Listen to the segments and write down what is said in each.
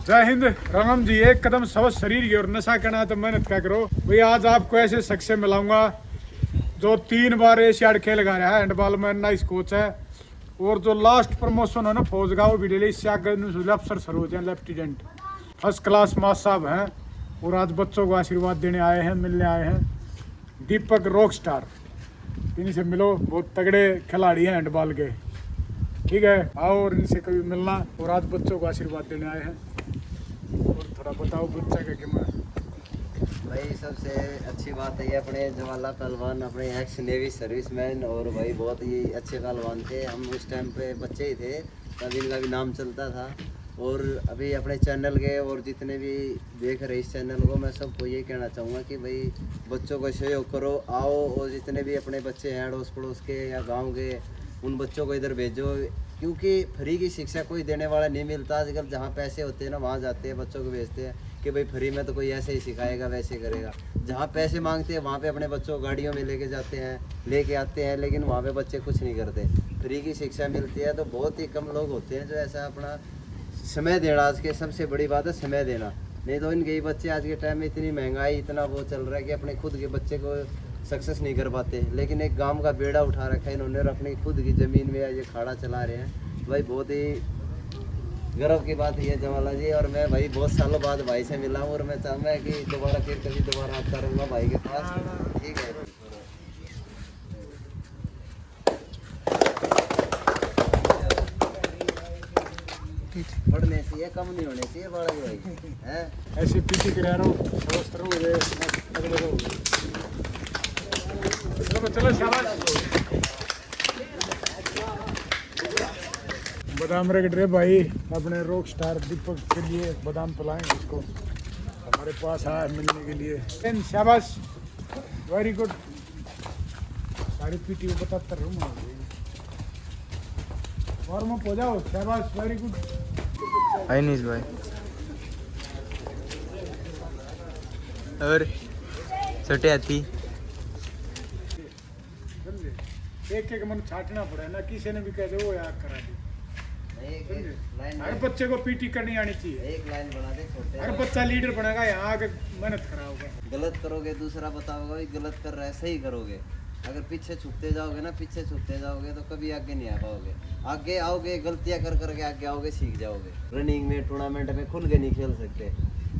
जय हिंद। राम जी, एक कदम सब शरीर की और नशा करना तो मेहनत क्या करो भाई। आज आपको ऐसे शख्स से मिलाऊंगा जो 3 बार एशियाड खेल गा रहा है, हैंडबॉल में नाइस कोच है, और जो लास्ट प्रमोशन है ना फौज का वो भी ले इससे आगे अफसर सरोज हैं, लेफ्टिनेंट फर्स्ट क्लास मास साहब हैं, और आज बच्चों को आशीर्वाद देने आए हैं, मिलने आए हैं। दीपक रॉक स्टार, इनसे मिलो, बहुत तगड़े खिलाड़ी हैं हैंडबॉल के। ठीक है, आओ और इनसे कभी मिलना, और आज बच्चों को आशीर्वाद देने आए हैं। और थोड़ा बताओ बच्चा का कि मैं भाई सबसे अच्छी बात है ये अपने जवाला पहलवान अपने एक्स नेवी सर्विसमैन, और भाई बहुत ही अच्छे पहलवान थे। हम उस टाइम पे बच्चे ही थे तब इनका भी नाम चलता था। और अभी अपने चैनल के और जितने भी देख रहे इस चैनल को, मैं सबको ये कहना चाहूँगा कि भाई बच्चों को सहयोग करो, आओ, और जितने भी अपने बच्चे हैं अड़ोस पड़ोस के या गाँव के, उन बच्चों को इधर भेजो, क्योंकि फ्री की शिक्षा कोई देने वाला नहीं मिलता। आजकल जहाँ पैसे होते हैं ना वहाँ जाते हैं, बच्चों को भेजते हैं कि भाई फ्री में तो कोई ऐसे ही सिखाएगा वैसे करेगा। जहाँ पैसे मांगते हैं वहाँ पे अपने बच्चों को गाड़ियों में लेके जाते हैं, लेके आते हैं, लेकिन वहाँ पे बच्चे कुछ नहीं करते। फ्री की शिक्षा मिलती है तो बहुत ही कम लोग होते हैं जो ऐसा अपना समय देना, आज के सबसे बड़ी बात है समय देना। नहीं तो इनके ही बच्चे आज के टाइम में इतनी महंगाई, इतना वो चल रहा है कि अपने खुद के बच्चे को सक्सेस नहीं कर पाते। लेकिन एक गांव का बेड़ा उठा रखा है इन्होंने और अपनी खुद की ज़मीन में ये खाड़ा चला रहे हैं। भाई बहुत ही गर्व की बात है जवाला जी। और मैं भाई बहुत सालों बाद भाई से मिला हूँ, और मैं चाहूँगा कि दोबारा फिर कभी दोबारा आता रहूँगा भाई के पास। ठीक है, बढ़ने चाहिए, कम नहीं होने चाहिए बड़ा भाई है। ऐसे पीछे के रह रहा हूँ, स्वस्थ रहोगे, तगड़े रहोगे। चलो शाबाश। बादाम रगड़ रहे भाई अपने रॉक स्टार दीपक के लिए, बादाम पिलाएंगे इसको, हमारे पास आया मिलने के लिए। शाबाश, वेरी गुड। सारी पीटी को बताता रहूँगा, वार्म अप हो जाओ। शाबाश, वेरी गुड। अनीस भाई और छोटे हाथी एक एक मन छाटना पड़े ना, किसी ने भी कह दे वो यार करा दे। हर बच्चे को पीटी करनी आनी चाहिए। एक लाइन बना दे छोटे, हर बच्चा लीडर बनेगा, यहाँ आके मेहनत करा होगा। गलत करोगे दूसरा बताओगे भाई गलत कर रहा है, सही करोगे। अगर पीछे छुपते जाओगे ना, पीछे छुपते जाओगे तो कभी आगे नहीं आ पाओगे। आगे आओगे, गलतियां कर करके आगे आओगे, सीख जाओगे। रनिंग में टूर्नामेंट में खुल के नहीं खेल सकते,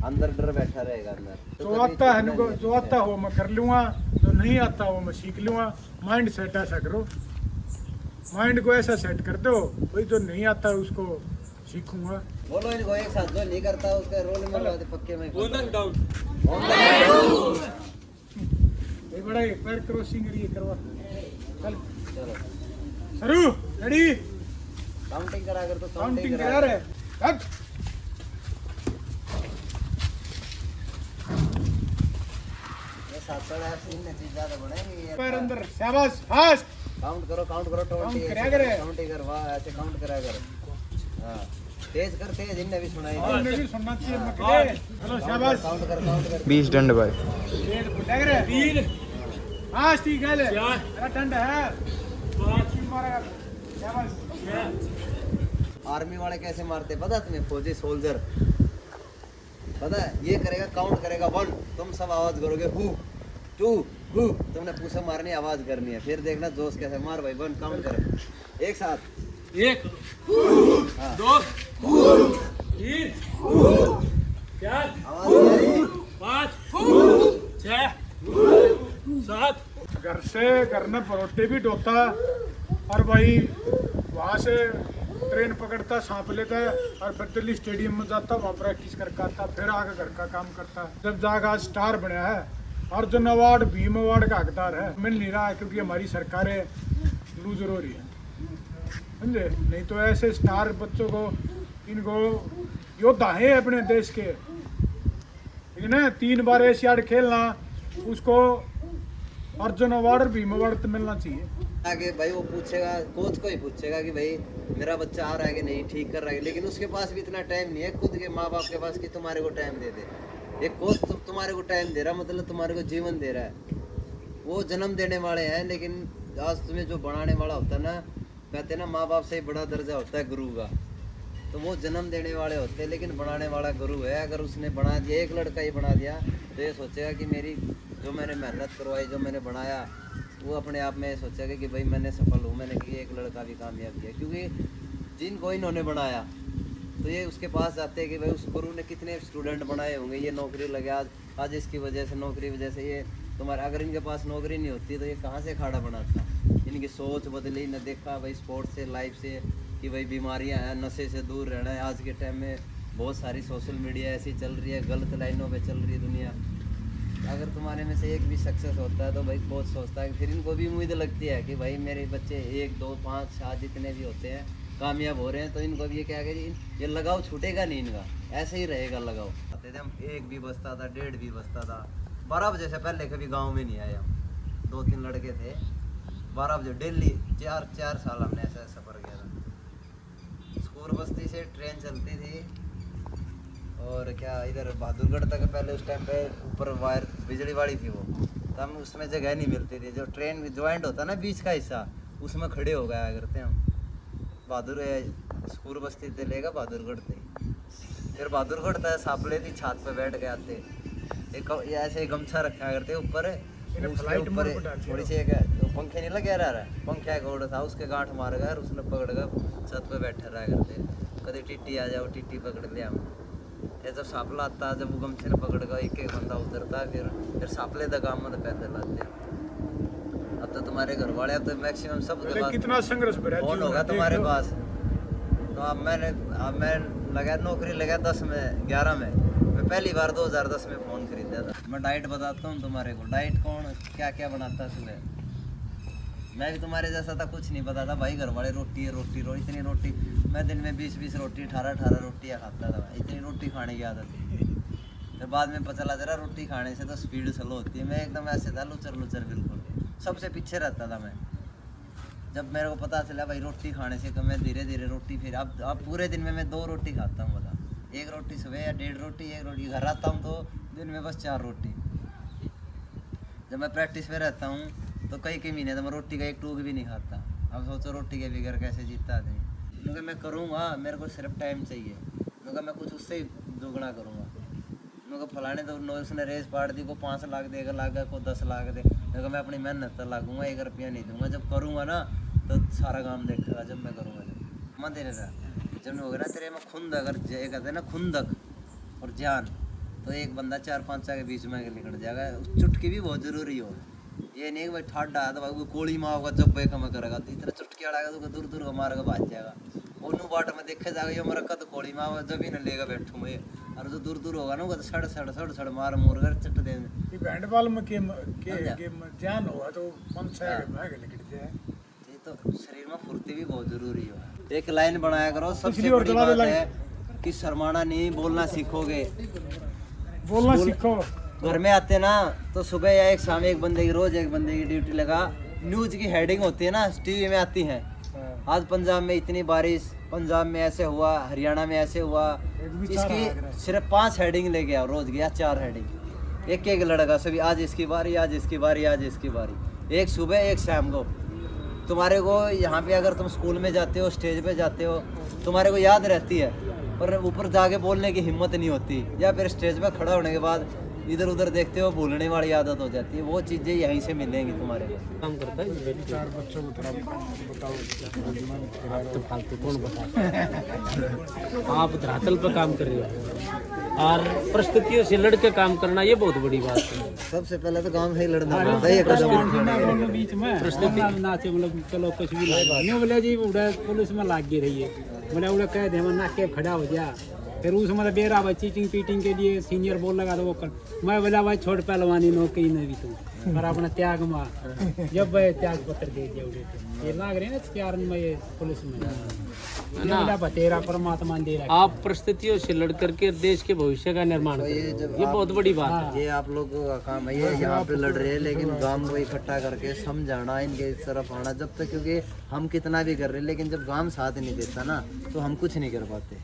अंदर डर बैठा रहेगा अंदर। जो आता है ना, जो आता हो मैं कर लूँगा, जो नहीं आता हो मैं सीख लूँगा। माइंड सेट ऐसा करो, माइंड को ऐसा सेट कर दो भाई, जो नहीं आता है उसको सीखूंगा। बोलो इनको एक साथ, जो नहीं करता उसका रोल में लगा दे पक्के में। ये बड़ा पैर क्रॉसिंग ये करवा। चल चलो सरू, रेडी, काउंटिंग करा कर, तो काउंटिंग करा रहे। हट, ये सात बड़ा है, तीन चीज ज्यादा बढ़ेंगे। पैर अंदर, शाबाश, फास्ट काउंट करो, काउंट करो, काउंट करा करे, काउंट कर, वाह ऐसे काउंट करा कर। हां तेज कर, तेज इनने भी सुनाई। और ने भी सुनना चाहिए मकले। चलो शाबाश, काउंट कर, काउंट कर। 20 दंड भाई। तेज लग रहा है। 3 फास्ट, ठीक है। अरे ठंडा है, 5 मारेगा। शाबाश। आर्मी वाले कैसे मारते पता तुम्हें? फौजी सोल्जर पता है, ये करेगा, काउंट करेगा 1, तुम सब आवाज करोगे हु 2 हु, तुमने पूछा मारनी आवाज करनी है, फिर देखना जोश कैसे मार भाई। 1 काउंट कर एक साथ, 1 हाँ 2 3 4 आवाज 5 6 7। घर से घर में परोठे भी ढोता, और भाई वहाँ से ट्रेन पकड़ता, सांप लेता है, और फिर दिल्ली स्टेडियम में जाता, वहाँ प्रैक्टिस करके आता, फिर आके घर का काम करता। जब जाकर आज स्टार बनया है, अर्जुन अवार्ड, भीम अवार्ड का हकदार है, मिल नहीं रहा है क्योंकि हमारी सरकारें लूजर हो रही है, समझे? नहीं तो ऐसे स्टार बच्चों को, इनको योद्धा है अपने देश के, लेकिन है 3 बार एशियाड खेलना, उसको अर्जुन अवार्ड और भीम अवार्ड तो मिलना चाहिए। आगे भाई वो पूछेगा, कोच को ही पूछेगा कि भाई मेरा बच्चा आ रहा है कि नहीं, ठीक कर रहा है, लेकिन उसके पास भी इतना टाइम नहीं है खुद के माँ बाप के पास कि तुम्हारे को टाइम दे दे। एक कोच तुम्हारे को टाइम दे रहा, मतलब तुम्हारे को जीवन दे रहा है। वो जन्म देने वाले हैं, लेकिन आज तुम्हें जो बनाने वाला होता है ना, कहते हैं ना माँ बाप से ही बड़ा दर्जा होता है गुरु का। तो वो जन्म देने वाले होते हैं, लेकिन बनाने वाला गुरु है। अगर उसने बना दिया, एक लड़का ही बना दिया, तो ये सोचेगा कि मेरी जो मैंने मेहनत करवाई, जो मैंने बनाया, वो अपने आप में सोचेगा कि भाई मैंने सफल हूँ, मैंने कि एक लड़का भी कामयाब किया। क्योंकि जिनको इन्होंने बनाया तो ये उसके पास जाते हैं कि भाई उस गुरु ने कितने स्टूडेंट बनाए होंगे, ये नौकरी लगे आज इसकी वजह से, नौकरी वजह से ये तुम्हारा। अगर इनके पास नौकरी नहीं होती तो ये कहाँ से खाड़ा बनाता। इनकी सोच बदली, न देखा भाई स्पोर्ट्स से, लाइफ से, कि भाई बीमारियां हैं, नशे से दूर रहना है। आज के टाइम में बहुत सारी सोशल मीडिया ऐसी चल रही है, गलत लाइनों पे चल रही है दुनिया। अगर तुम्हारे में से एक भी सक्सेस होता है तो भाई कोच सोचता है, फिर इनको भी उम्मीद लगती है कि भाई मेरे बच्चे 1 2 5 7 जितने भी होते हैं कामयाब हो रहे हैं, तो इनको भी ये क्या कि ये लगाव छूटेगा नहीं, इनका ऐसे ही रहेगा लगाव। आते थे हम, 1 भी बजता था, 1:30 भी बजता था। 12 बजे से पहले कभी गाँव में नहीं आए हम। 2-3 लड़के थे, 12 बजे डेली 4 साल हमने ऐसा सफ़र किया था। स्कूल बस्ती से ट्रेन चलती थी और क्या इधर बहादुरगढ़ तक। पहले उस टाइम पे ऊपर वायर बिजली वाली थी वो, तो हम उसमें जगह नहीं मिलती थी। जो ट्रेन ज्वाइंट होता ना बीच का हिस्सा, उसमें खड़े हो गया करते हम। बहादुर स्कूल बस्ती से लेगा बहादुरगढ़ थे, फिर बहादुरगढ़ तक सापले थी, छत पे बैठ के आते। एक ऐसे गमछा रखा करते ऊपर, उसके ऊपर थोड़ी सी एक तो पंखे नहीं लगे रहा है, पंखे का गोड़ था, उसके गांठ मार गया और उसने पकड़ कर छत पे बैठे रहा करते। कभी टिट्टी आ जाओ, टिट्टी पकड़ लिया हम। फिर जब सापला आता, जब वो गमछे ने पकड़ कर एक बंदा उतरता है, फिर सापले तक काम में पैदल आते। अब तो तुम्हारे घर वाले, अब तो मैक्सिमम सब कितना संघर्ष भरा फोन होगा तुम्हारे पास। तो अब मैं लगा नौकरी लगा 10 में 11 में। मैं पहली बार 2010 में फ़ोन खरीदा था। मैं डाइट बताता हूँ तुम्हारे को, डाइट कौन क्या क्या बनाता है सुबह। मैं भी तुम्हारे जैसा था, कुछ नहीं पता था भाई। घर वाले रोटी इतनी रोटी, मैं दिन में 20 रोटी 18 रोटियाँ खाता था। इतनी रोटी खाने की आदत थी। फिर बाद में पता चला जरा रोटी खाने से तो स्पीड स्लो होती है। मैं एकदम ऐसे था, लुचर बिल्कुल, सबसे पीछे रहता था मैं। जब मेरे को पता चला भाई रोटी खाने से, तो मैं धीरे धीरे रोटी, फिर अब पूरे दिन में मैं 2 रोटी खाता हूँ। बता, 1 रोटी सुबह या 1.5 रोटी, 1 रोटी। घर आता हूँ तो दिन में बस 4 रोटी। जब मैं प्रैक्टिस पे रहता हूँ तो कई महीने तो मैं रोटी का 1 टूक भी नहीं खाता। अब सोचो रोटी के बगैर कैसे जीता थे। क्योंकि मैं करूँगा, मेरे को सिर्फ टाइम चाहिए, क्योंकि मैं कुछ उससे ही दोगुना करूँगा। मेरे को फलाने तो उसने रेस पाड़ दी, को 5 लाख देगा, लागा को 10 लाख दे, देखो मैं अपनी मेहनत तो लागूंगा, 1 रुपया नहीं दूंगा। जब करूँगा ना तो सारा काम देखेगा। जब मैं करूँगा, जब मैं तेरे रहा, जब होगा ना तेरे में खुंद, अगर ये कहते हैं ना खुंदक और जान, तो एक बंदा 4-5 के बीच में निकल जाएगा। चुटकी भी बहुत ज़रूरी हो। ये नहीं कि भाई ठाडा है तो भाई वो गोली मारोगा, जब भाई कम करेगा तो इतना चुटकी अड़ाएगा तो दूर दूर मारेगा, भाग जाएगा। ओनू बाट में देखे जाएगा, ये मेरा कद गोली मार जब ही न लेगा बैठूँ मैं। और जो दूर होगा ना वो तो सड़ मार मोर कर चट दे। हैंडबॉल में के जान होगा तो मन से भाग निकलते हैं। ये तो शरीर में फुर्ती भी बहुत जरूरी है। एक लाइन बनाया करो, सबसे बड़ी बात है कि शर्माना नहीं, बोलना सीखोगे, बोलना सीखो। घर में आते ना तो सुबह या एक शाम एक बंदे की, रोज एक बंदे की ड्यूटी लगा। न्यूज की हेडिंग होती है ना, टीवी में आती है, आज पंजाब में इतनी बारिश, पंजाब में ऐसे हुआ, हरियाणा में ऐसे हुआ। इसकी सिर्फ 5 हेडिंग ले गया रोज गया, 4 हेडिंग, एक लड़का सभी, आज इसकी बारी, आज इसकी बारी, आज इसकी बारी। एक सुबह एक शाम को। तुम्हारे को यहाँ पे अगर तुम स्कूल में जाते हो, स्टेज पे जाते हो, तुम्हारे को याद रहती है, पर ऊपर जाके बोलने की हिम्मत नहीं होती, या फिर स्टेज पे खड़ा होने के बाद इधर उधर देखते हो, भूलने वाली आदत हो जाती है। वो चीज़ें यहीं से मिलेंगी तुम्हारे को। काम करता है 4 बच्चों को थोड़ा बताओ। आप तो फालतू कौन बताता। आप धरातल पर काम कर रहे हो और परिस्थितियों से लड़ के काम करना, ये बहुत बड़ी बात है। सबसे पहले तो गांव से ही लड़ना पड़ता है, कदम उठाने बीच में नाचे, मतलब चलो कुछ भी नहीं बोले जी, उड़ा पुलिस में लाग गई रही है, बोले उड़ा कह दे नाके खड़ा हो जा। फिर उसमें मतलब बेरा भाई चीटिंग पीटिंग के लिए सीनियर बोल लगा तो वो कर, मैं बोला भाई छोड़ पहलवानी नौकरी में भी तुम, पर अपना त्याग मार। जब भाई त्याग पत्र दे दिया उड़े, ये लाग रहे ना 4 में ये पुलिस में ना, तेरा परमात्मा दे रहा। आप परिस्थितियों से लड़ करके देश के भविष्य का निर्माण तो ये बहुत बड़ी बात है। ये आप लोगों का काम है, ये यहाँ पे लड़ रहे हैं, लेकिन गांव को इकट्ठा करके समझाना, इनके इस तरफ आना। जब तक, क्योंकि हम कितना भी कर रहे हैं, लेकिन जब गांव साथ नहीं देता ना तो हम कुछ नहीं कर पाते।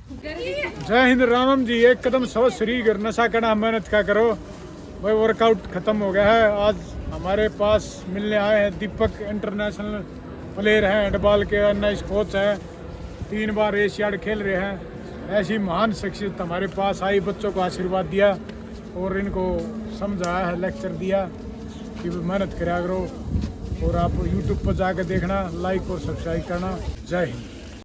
जय हिंद रामम जी। एक कदम सब शरीर कर, नशा करना मेहनत का करो। भाई वर्कआउट खत्म हो गया है। आज हमारे पास मिलने आए हैं दीपक, इंटरनेशनल प्लेयर हैं, हैंडबॉल के नाइस कोच हैं, 3 बार एशियाड खेल रहे हैं। ऐसी महान शख्सियत हमारे पास आई, बच्चों को आशीर्वाद दिया और इनको समझाया है, लेक्चर दिया कि मेहनत करा करो। और आप YouTube पर जाकर देखना, लाइक और सब्सक्राइब करना। जय हिंद।